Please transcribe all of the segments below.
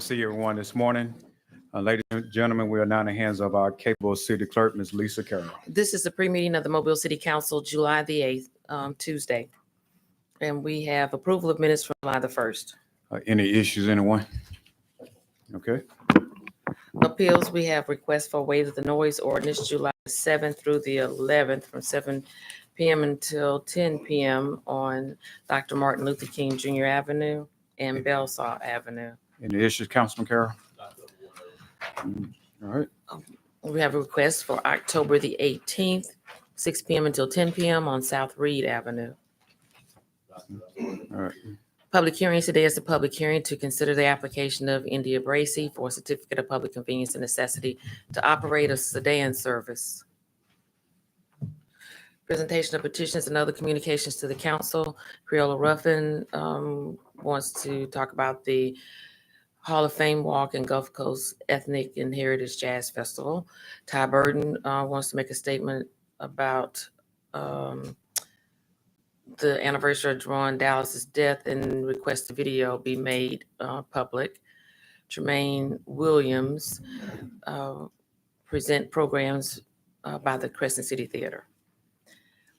see everyone this morning. Ladies and gentlemen, we are now in the hands of our capable city clerk, Ms. Lisa Carroll. This is the pre-meeting of the Mobile City Council, July the 8th, Tuesday. And we have approval of minutes from July the 1st. Any issues, anyone? Okay. Appeals, we have requests for waive of the noise ordinance, July 7th through the 11th from 7 p.m. until 10 p.m. on Dr. Martin Luther King Jr. Avenue and Belsaw Avenue. Any issues, Councilman Carroll? All right. We have a request for October the 18th, 6 p.m. until 10 p.m. on South Reed Avenue. All right. Public hearings today is a public hearing to consider the application of India Bracy for a certificate of public convenience and necessity to operate a sedan service. Presentation of petitions and other communications to the council. Creola Ruffin wants to talk about the Hall of Fame Walk and Gulf Coast Ethnic and Heritage Jazz Festival. Ty Burden wants to make a statement about the anniversary of Jerron Dallas's death and request the video be made public. Jermaine Williams present programs by the Crescent City Theater.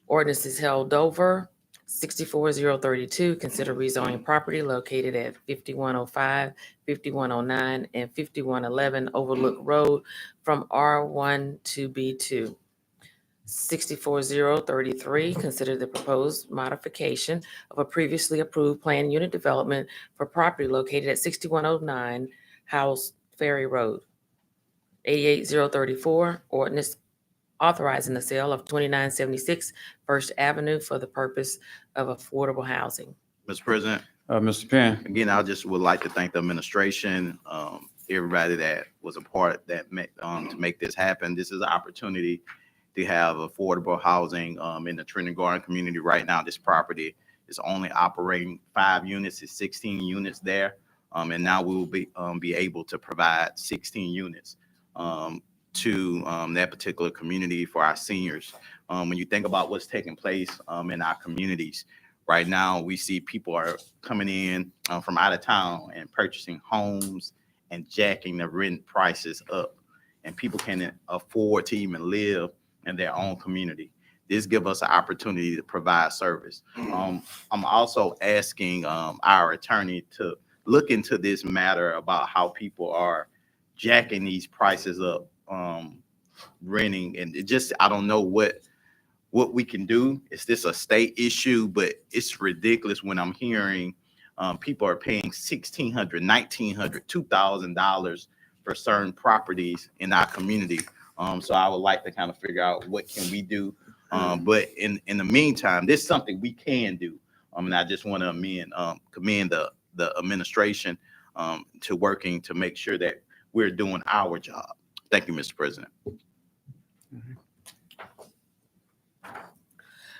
Ordinance is held over. 64032, consider rezoning property located at 5105, 5109, and 5111 Overlook Road from R1 to B2. 64033, consider the proposed modification of a previously approved planned unit development for property located at 6109 House Ferry Road. 88034, ordinance authorizing the sale of 2976 First Avenue for the purpose of affordable housing. Mr. President, Mr. Penn. again, I just would like to thank the administration, everybody that was a part that to make this happen. This is an opportunity to have affordable housing in the Trinity Garden community. Right now, this property is only operating 5 units. It's 16 units there, and now we will be able to provide 16 units to that particular community for our seniors. When you think about what's taking place in our communities right now, we see people are coming in from out of town and purchasing homes and jacking the rent prices up, and people can't afford to even live in their own community. This gives us an opportunity to provide service. I'm also asking our attorney to look into this matter about how people are jacking these prices up, renting, and it just, I don't know what we can do. Is this a state issue? But it's ridiculous when I'm hearing people are paying $1,600, $1,900, $2,000 for certain properties in our community. So I would like to kind of figure out what can we do. But in the meantime, this is something we can do. And I just want to commend the administration to working to make sure that we're doing our job. Thank you, Mr. President.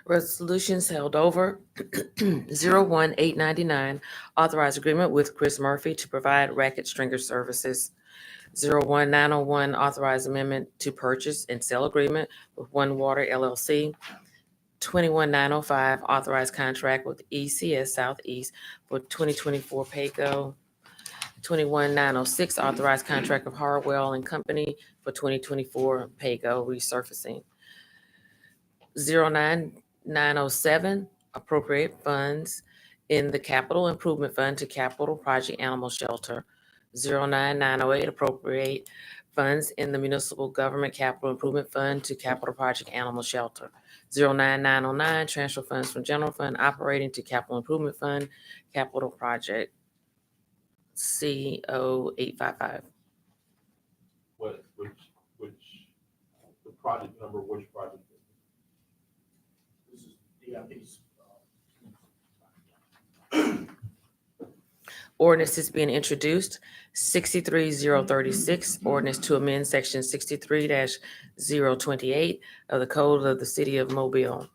Resolutions held over. 01899, authorized agreement with Chris Murphy to provide racket stringer services. 01901, authorized amendment to purchase and sell agreement with One Water LLC. 21905, authorized contract with ECS Southeast for 2024 PAYGO. 21906, authorized contract of Harwell and Company for 2024 PAYGO resurfacing. 09907, appropriate funds in the Capital Improvement Fund to Capital Project Animal Shelter. 09908, appropriate funds in the Municipal Government Capital Improvement Fund to Capital Project Animal Shelter. 09909, transfer funds from General Fund Operating to Capital Improvement Fund, Capital Project CO855. Which the project number, which project? This is DIP's. Ordinance is being introduced. 63036, ordinance to amend section 63-028 of the Code of the City of Mobile.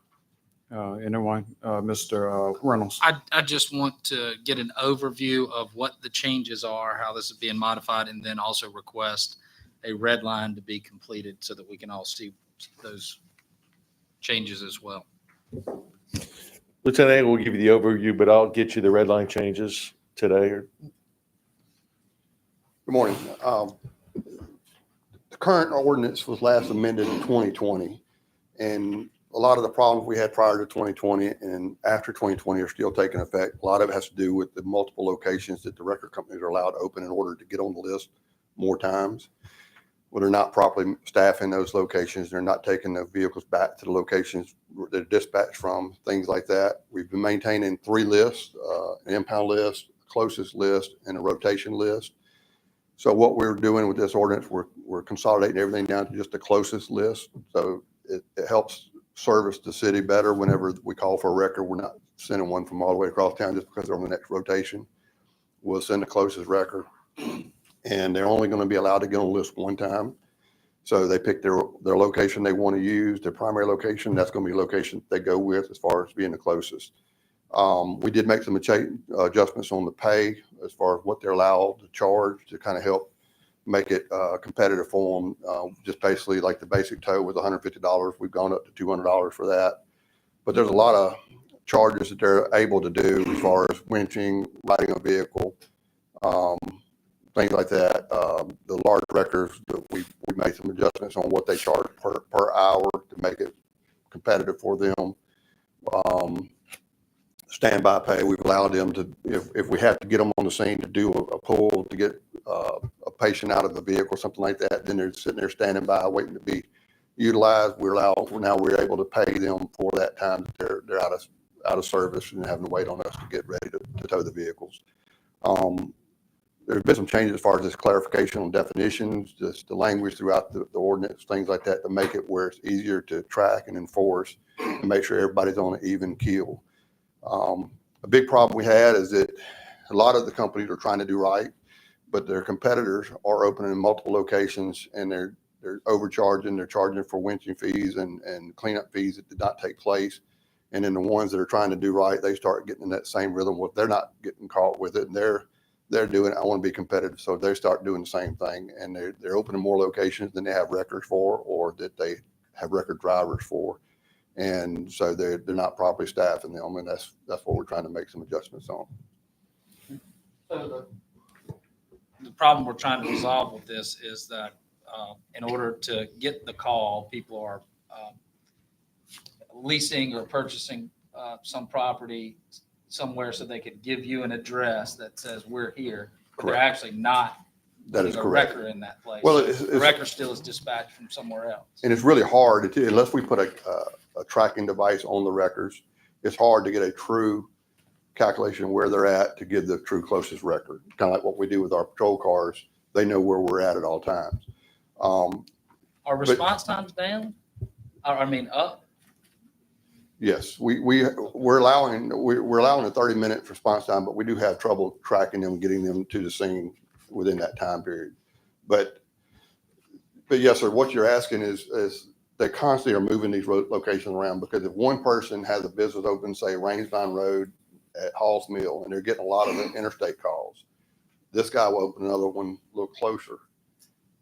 Anyone? Mr. Reynolds. I just want to get an overview of what the changes are, how this is being modified, and then also request a red line to be completed so that we can all see those changes as well. Lieutenant, we'll give you the overview, but I'll get you the red line changes today. Good morning. The current ordinance was last amended in 2020, and a lot of the problems we had prior to 2020 and after 2020 are still taking effect. A lot of it has to do with the multiple locations that the record companies are allowed to open in order to get on the list more times. Well, they're not properly staffing those locations. They're not taking the vehicles back to the locations they're dispatched from, things like that. We've been maintaining 3 lists, an impound list, closest list, and a rotation list. So what we're doing with this ordinance, we're consolidating everything down to just the closest list. So it helps service the city better whenever we call for a record. We're not sending one from all the way across town just because they're on the next rotation. We'll send the closest record, and they're only going to be allowed to get on the list one time. So they pick their location they want to use, their primary location. That's going to be the location they go with as far as being the closest. We did make some adjustments on the pay as far as what they're allowed to charge to kind of help make it competitive for them. Just basically like the basic tow was $150. We've gone up to $200 for that. But there's a lot of charges that they're able to do as far as winching, riding a vehicle, things like that. The large records, we made some adjustments on what they charge per hour to make it competitive for them. Standby pay, we've allowed them to, if we have to get them on the scene to do a pull to get a patient out of the vehicle, something like that, then they're sitting there standing by waiting to be utilized. We're able to pay them for that time that they're out of service and having to wait on us to get ready to tow the vehicles. There's been some changes as far as this clarification on definitions, just the language throughout the ordinance, things like that, to make it where it's easier to track and enforce and make sure everybody's on an even keel. A big problem we had is that a lot of the companies are trying to do right, but their competitors are opening in multiple locations, and they're overcharging. They're charging for winching fees and cleanup fees that did not take place. And then the ones that are trying to do right, they start getting in that same rhythm. Well, they're not getting caught with it, and they're doing it. I want to be competitive, so they start doing the same thing, and they're opening more locations than they have records for, or that they have record drivers for. And so they're not properly staffing them, and that's what we're trying to make some adjustments on. So the problem we're trying to resolve with this is that in order to get the call, people are leasing or purchasing some property somewhere so they could give you an address that says we're here. But they're actually not That is putting a correct. record in that place. Well, The record still is dispatched from somewhere else. And it's really hard unless we put a tracking device on the records. It's hard to get a true calculation where they're at to give the true closest record. Kind of like what we do with our patrol cars. They know where we're at all times. Are response times down? Up? Yes, we're allowing a 30-minute response time, but we do have trouble tracking them, getting them to the scene within that time period. But yes, sir, what you're asking is they constantly are moving these locations around, because if one person has a business open, say Rangeline Road at Hall's Mill, and they're getting a lot of the interstate calls, this guy will open another one a little closer.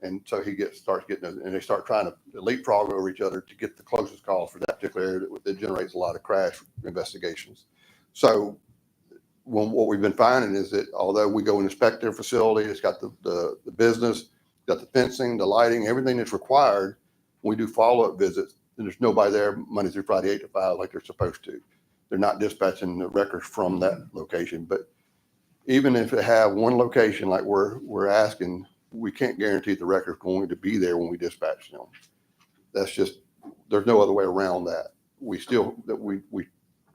And so he starts getting those, and they start trying to leapfrog over each other to get the closest calls for that particular area that generates a lot of crash investigations. So what we've been finding is that although we go and inspect their facility, it's got the business, got the fencing, the lighting, everything that's required. We do follow-up visits, and there's nobody there Monday through Friday, 8 to 5, like they're supposed to. They're not dispatching the records from that location. But even if they have one location like we're asking, we can't guarantee the record's going to be there when we dispatch them. That's just, there's no other way around that. We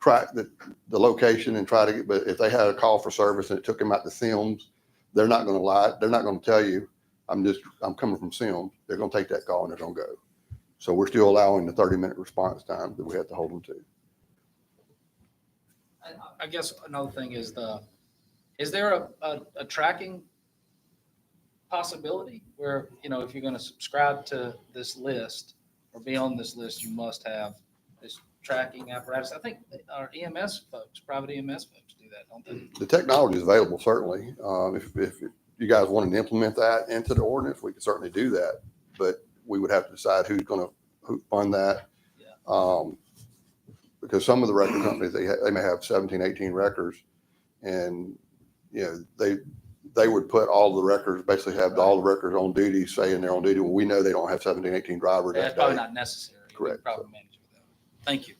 track the location and try to get, but if they had a call for service and it took them out to Sims, they're not going to lie. They're not going to tell you, I'm coming from Sims. They're going to take that call and they're going to go. So we're still allowing the 30-minute response time that we have to hold them to. I guess another thing is is there a tracking possibility where, if you're going to subscribe to this list or be on this list, you must have this tracking apparatus? I think our EMS folks, private EMS folks do that, don't they? The technology is available, certainly. If you guys wanted to implement that into the ordinance, we could certainly do that, but we would have to decide who's going to fund that. Yeah. Because some of the record companies, they may have 17, 18 records, and they they would put all the records, basically have all the records on duty, saying they're on duty. Well, we know they don't have 17, 18 drivers That's that probably day. not necessary. We can Correct. probably manage it without. Thank you.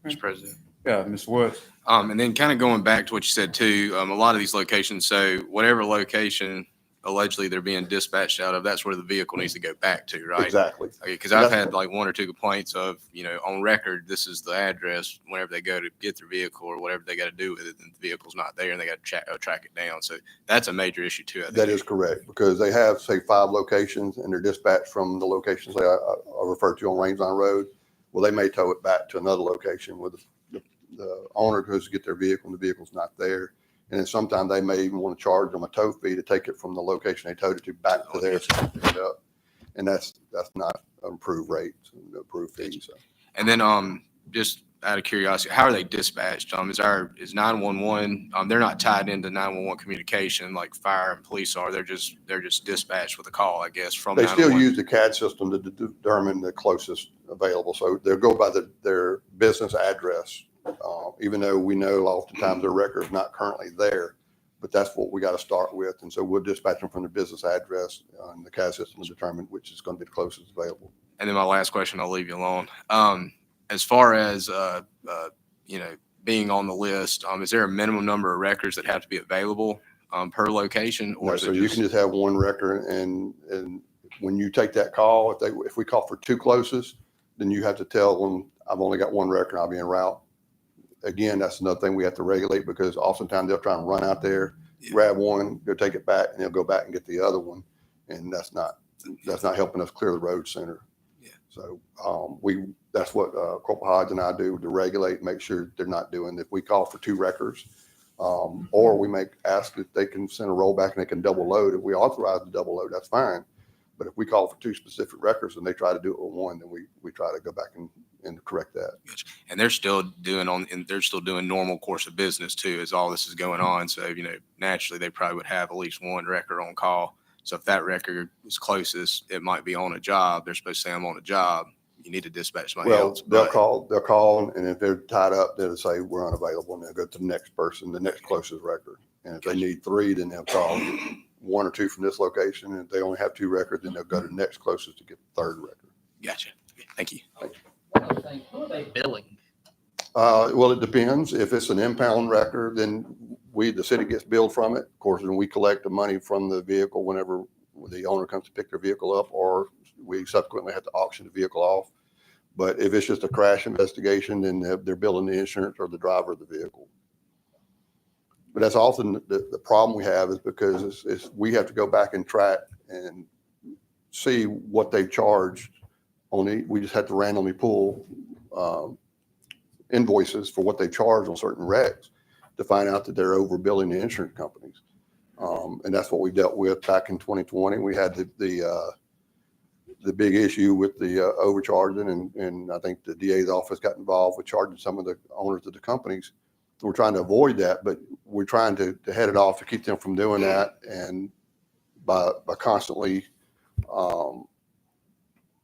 Mr. President. Yeah, Ms. Woods. And then kind of going back to what you said too, a lot of these locations, so whatever location allegedly they're being dispatched out of, that's where the vehicle needs to go back to, right? Exactly. Okay, because I've had like one or two complaints of, on record, this is the address whenever they go to get their vehicle or whatever they got to do with it, and the vehicle's not there and they got to track it down. So that's a major issue too. I think. That is correct, because they have, say, 5 locations and they're dispatched from the locations I referred to on Rangeline Road. Well, they may tow it back to another location where the owner goes to get their vehicle and the vehicle's not there. And then sometimes they may even want to charge them a tow fee to take it from the location they towed it to back to theirs to pick it up. And that's not an approved rate, approved fee. So And then, just out of curiosity, how are they dispatched? Is 911, they're not tied into 911 communication like fire and police are. They're just dispatched with a call, I guess, from they still 911. use the CAD system to determine the closest available. So they'll go by their business address, even though we know oftentimes their record is not currently there. But that's what we got to start with. And so we'll dispatch them from the business address, and the CAD system will determine which is going to be the closest available. And then my last question, I'll leave you alone. As far as, being on the list, is there a minimum number of records that have to be available per location? Or No, is so it you can just have one record, and when you take that call, if we call for 2 closest, then you have to tell them, I've only got 1 record, I'll be en route. Again, that's another thing we have to regulate, because oftentimes they'll try and run out there, grab one, go take it back, and they'll go back and get the other one. And that's not helping us clear the road center. Yeah. So that's what Corporal Hodge and I do to regulate, make sure they're not doing. If we call for 2 records, or we ask if they can send a rollback and they can double load. If we authorize the double load, that's fine. But if we call for 2 specific records and they try to do it with 1, then we try to go back and correct that. And they're still doing normal course of business too, as all this is going on. So, naturally they probably would have at least 1 record on call. So if that record is closest, it might be on a job. They're supposed to say I'm on a job. You need to dispatch somebody Well, else. they'll But call, and if they're tied up, they'll say we're unavailable, and they'll go to the next person, the next closest record. And if they need 3, then they'll call 1 or 2 from this location. And if they only have 2 records, then they'll go to the next closest to get the 3rd record. Gotcha. Thank you. Who are they billing? Well, it depends. If it's an impound record, then the city gets billed from it. Of course, then we collect the money from the vehicle whenever the owner comes to pick their vehicle up, or we subsequently have to auction the vehicle off. But if it's just a crash investigation, then they're billing the insurance or the driver of the vehicle. But that's often the problem we have, is because we have to go back and track and see what they've charged. We just have to randomly pull invoices for what they charge on certain wrecks to find out that they're overbilling the insurance companies. And that's what we dealt with back in 2020. We had the big issue with the overcharging, and I think the DA's office got involved with charging some of the owners of the companies. We're trying to avoid that, but we're trying to head it off to keep them from doing that, and by constantly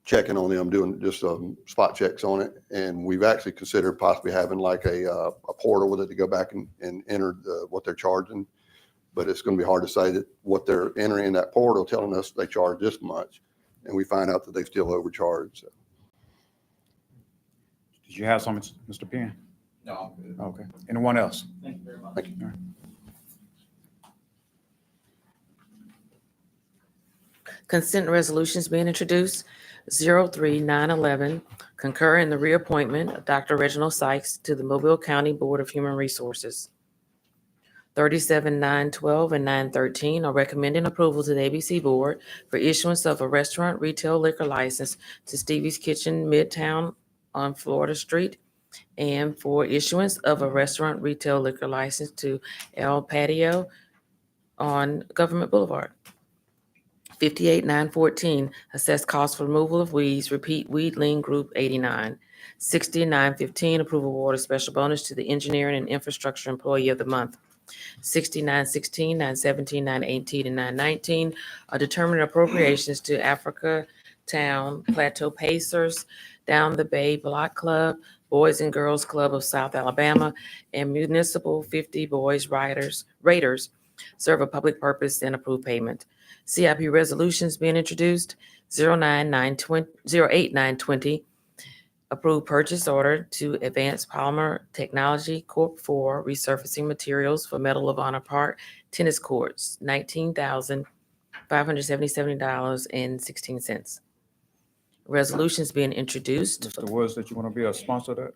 checking on them, doing just spot checks on it. And we've actually considered possibly having like a portal with it to go back and enter what they're charging. But it's going to be hard to say that what they're entering in that portal telling us they charge this much, and we find out that they still overcharged. So. Did you have something, Mr. Penn? No. Okay. Anyone else? Thank you very much. Thank you. Consent resolutions being introduced, 03911, concur in the reappointment of Dr. Reginald Sykes to the Mobile County Board of Human Resources. 37912 and 913 are recommending approval to the ABC Board for issuance of a restaurant retail liquor license to Stevie's Kitchen Midtown on Florida Street, and for issuance of a restaurant retail liquor license to El Patio on Government Boulevard. 58914, assess cost for removal of weeds, repeat weed lien group 89. 6915, approval award a special bonus to the engineering and infrastructure employee of the month. 6916, 917, 918, and 919 are determined appropriations to Africa Town Plateau Pacers, Down the Bay Block Club, Boys and Girls Club of South Alabama, and Municipal 50 Boys Raiders serve a public purpose, and approve payment. CIP resolutions being introduced, 08920, approve purchase order to Advanced Polymer Technology Corp. for resurfacing materials for Medal of Honor Park tennis courts, $19,577.16. Resolutions being introduced. Mr. Woods, that you want to be a sponsor of that?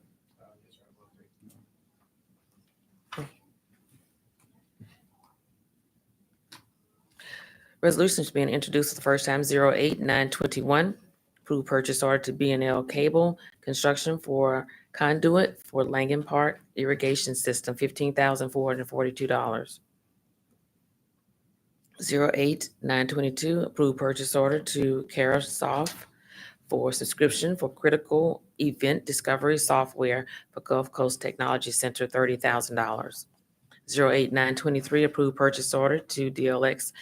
Resolutions being introduced for the first time, 08921. Approve purchase order to B&L Cable Construction for conduit for Langen Park irrigation system, $15,442. 08922. Approve purchase order to Carasoft for subscription for critical event discovery software for Gulf Coast Technology Center, $30,000. 08923. Approve purchase order to DLX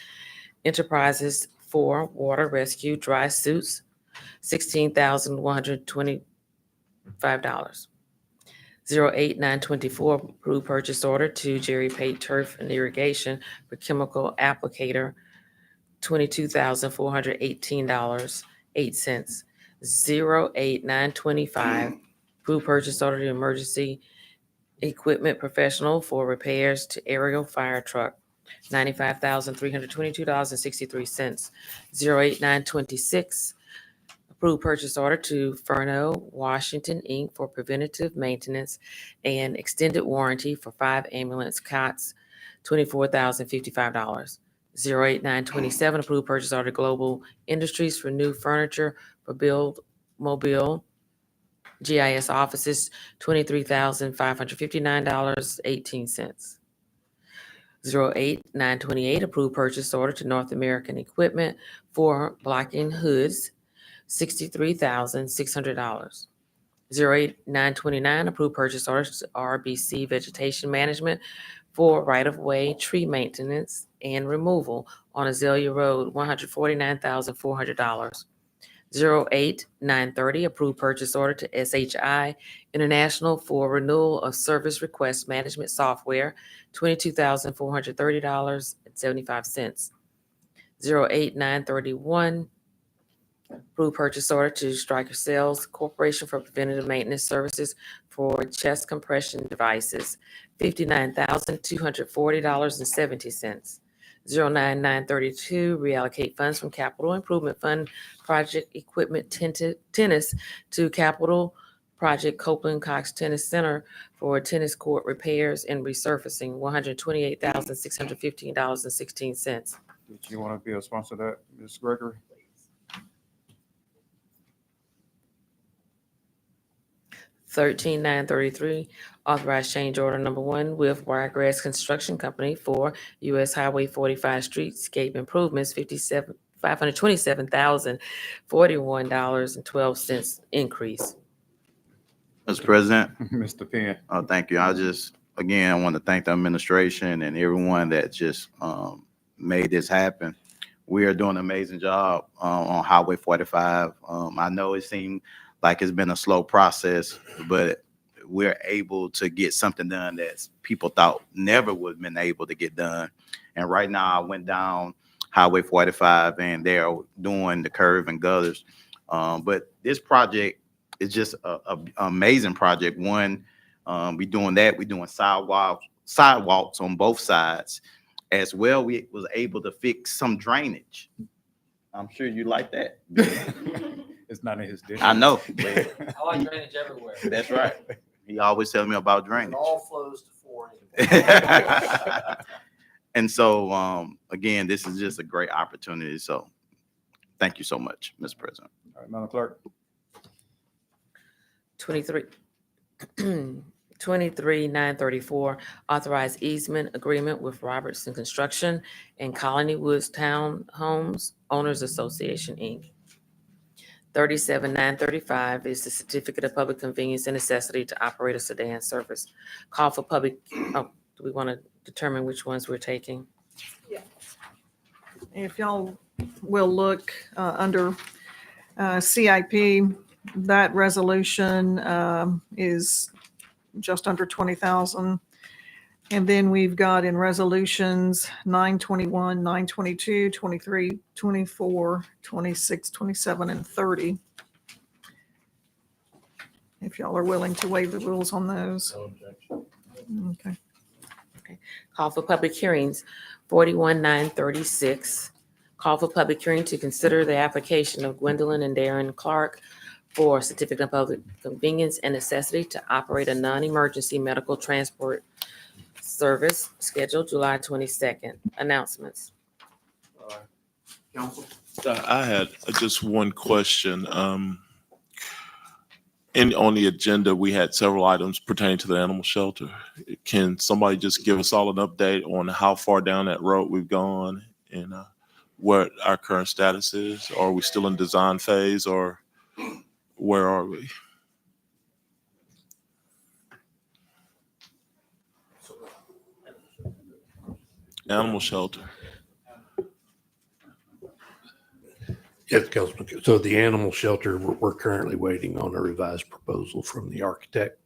Enterprises for water rescue dry suits, $16,125. 08924, approve purchase order to Jerry Pate Turf and Irrigation for chemical applicator, $22,418.08. 08925, approve purchase order to Emergency Equipment Professional for repairs to aerial fire truck, $95,322.63. 08926, approve purchase order to Furno Washington, Inc. for preventative maintenance and extended warranty for 5 ambulance cots, $24,055. 08927, approve purchase order to Global Industries for new furniture for Build Mobile GIS offices, $23,559.18. 08928, approve purchase order to North American Equipment for blocking hoods, $63,600. 08929, approve purchase order to RBC Vegetation Management for right-of-way tree maintenance and removal on Azalea Road, $149,400. 08930, approve purchase order to SHI International for renewal of service request management software, $22,430.75. 08931, approve purchase order to Stryker Sales Corporation for preventative maintenance services for chest compression devices, $59,240.70. 09932, reallocate funds from Capital Improvement Fund Project Equipment Tennis to Capital Project Copeland Cox Tennis Center for tennis court repairs and resurfacing, $128,615.16. Did you want to be a sponsor of that, Ms. Gregory? Thirteen nine 33, authorize change order number 1 with Wiregrass Construction Company for U.S. Highway 45 streetscape improvements, $527,041.12 increase. Mr. President, Mr. Penn. thank you. I want to thank the administration and everyone that just made this happen. We are doing an amazing job on Highway 45. I know it seemed like it's been a slow process, but we're able to get something done that people thought never would have been able to get done. And right now I went down Highway 45 and they're doing the curve and gutters. But this project is just an amazing project. One, we doing that. We're doing sidewalks on both sides. As well, we was able to fix some drainage. I'm sure you like that. It's not in his district. I know. I like drainage everywhere. That's right. He always tells me about drainage. It all flows to 4A. And so, again, this is just a great opportunity. So thank you so much, Mr. President. All right, Madam Clerk. 23934, authorize easement agreement with Robertson Construction and Colony Woods Town Homes Owners Association, Inc. 37935 is the certificate of public convenience and necessity to operate a sedan service. Call for public, do we want to determine which ones we're taking? If y'all will look under CIP, that resolution is just under 20,000. And then we've got in resolutions 921, 922, 23, 24, 26, 27, and 30. If y'all are willing to waive the rules on those. Okay. Call for public hearings, 41-936. Call for public hearing to consider the application of Gwendolyn and Darren Clark for certificate of public convenience and necessity to operate a non-emergency medical transport service scheduled July 22nd. Announcements. Council? I had just one question. On the agenda, we had several items pertaining to the animal shelter. Can somebody just give us all an update on how far down that road we've gone and what our current status is? Are we still in design phase or where are we? Animal shelter. Yes, Councilman. So the animal shelter, we're currently waiting on a revised proposal from the architect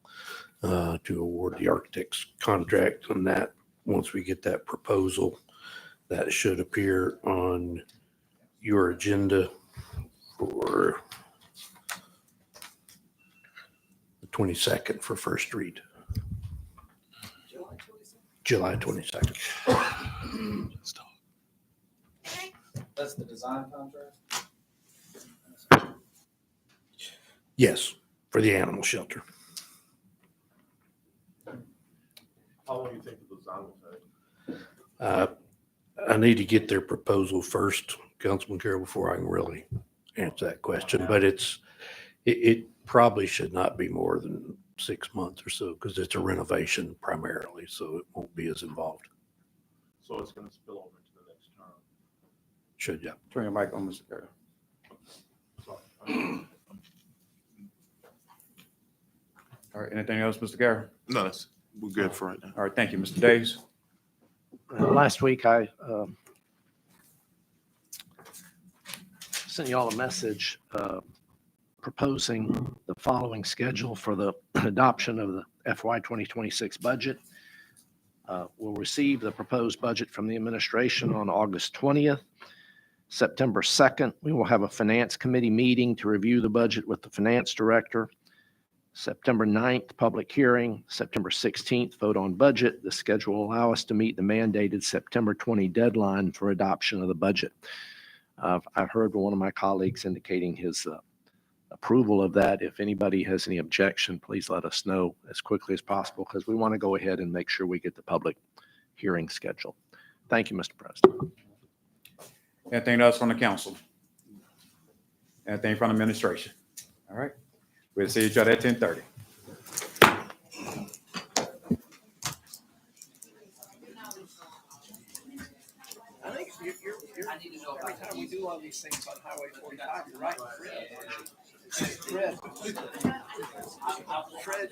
to award the architect's contract on that. Once we get that proposal, that should appear on your agenda for the 22nd for first read. July 22nd. That's the design contract? Yes, for the animal shelter. How long do you think the design will take? I need to get their proposal first, Councilman Carroll, before I can really answer that question. But it probably should not be more than 6 months or so because it's a renovation primarily, so it won't be as involved. So it's going to spill over into the next term. Should, yeah. Turn your mic on, Mr. Carroll. All right, anything else, Mr. Carroll? No, we're good for right now. All right, thank you, Mr. Days. Last week, I sent you all a message proposing the following schedule for the adoption of the FY 2026 budget. We'll receive the proposed budget from the administration on August 20th. September 2nd, we will have a finance committee meeting to review the budget with the finance director. September 9th, public hearing. September 16th, vote on budget. The schedule will allow us to meet the mandated September 20 deadline for adoption of the budget. I've heard one of my colleagues indicating his approval of that. If anybody has any objection, please let us know as quickly as possible because we want to go ahead and make sure we get the public hearing scheduled. Thank you, Mr. President. Anything else from the council? Anything from the administration? All right, we'll see each other at 10:30. I think every time we do all these things on Highway 45, you're right. Fred,